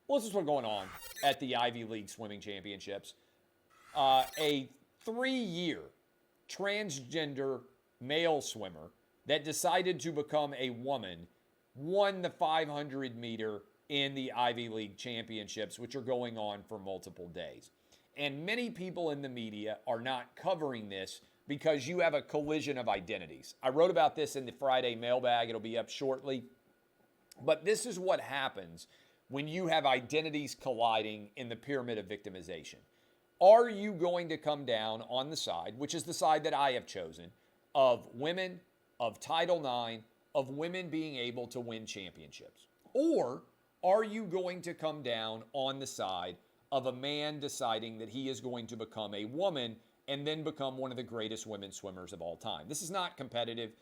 Well, this is what's going on at the Ivy League Swimming Championships. A 3-year transgender male swimmer that decided to become a woman won the 500 meter in the Ivy League Championships, which are going on for multiple days. And many people in the media are not covering this because you have a collision of identities. I wrote about this in the Friday mailbag. It'll be up shortly. But this is what happens when you have identities colliding in the pyramid of victimization. Are you going to come down on the side, which is the side that I have chosen, of women, of Title IX, of women being able to win championships? Or are you going to come down on the side of a man deciding that he is going to become a woman and then become one of the greatest women swimmers of all time? This is not competitive.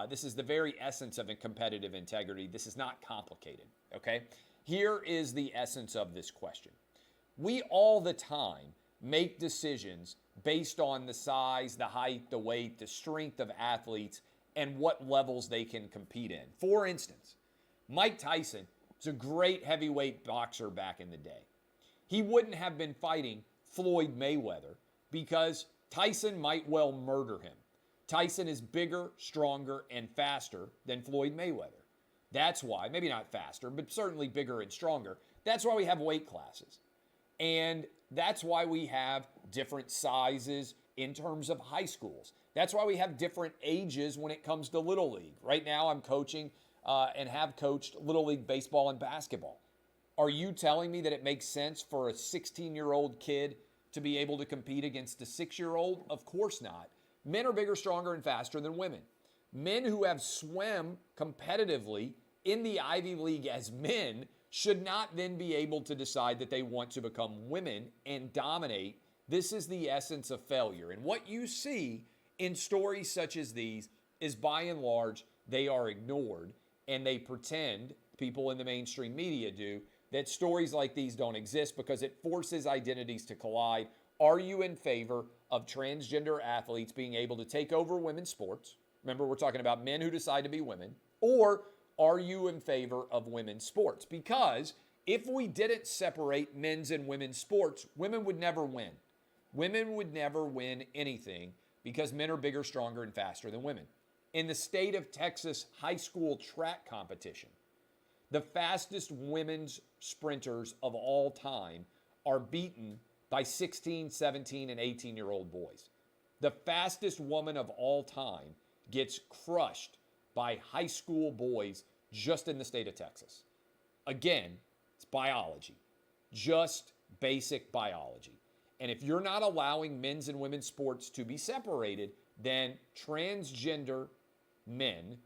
This is the very essence of a competitive integrity. This is not complicated, okay? Here is the essence of this question. We all the time make decisions based on the size, the height, the weight, the strength of athletes, and what levels they can compete in. For instance, Mike Tyson was a great heavyweight boxer back in the day. He wouldn't have been fighting Floyd Mayweather because Tyson might well murder him. Tyson is bigger, stronger, and faster than Floyd Mayweather. That's why, maybe not faster, but certainly bigger and stronger. That's why we have weight classes. And that's why we have different sizes in terms of high schools. That's why we have different ages when it comes to Little League. Right now I'm coaching and have coached Little League baseball and basketball. Are you telling me that it makes sense for a 16-year-old kid to be able to compete against a 6-year-old? Of course not. Men are bigger, stronger, and faster than women. Men who have swam competitively in the Ivy League as men should not then be able to decide that they want to become women and dominate. This is the essence of failure. And what you see in stories such as these is, by and large, they are ignored, and they pretend, people in the mainstream media do, that stories like these don't exist because it forces identities to collide. Are you in favor of transgender athletes being able to take over women's sports? Remember, we're talking about men who decide to be women. Or are you in favor of women's sports? Because if we didn't separate men's and women's sports, women would never win. Women would never win anything because men are bigger, stronger, and faster than women. In the state of Texas high school track competition, the fastest women's sprinters of all time are beaten by 16, 17, and 18-year-old boys. The fastest woman of all time gets crushed by high school boys just in the state of Texas. Again, it's biology, just basic biology. And if you're not allowing men's and women's sports to be separated, then transgender men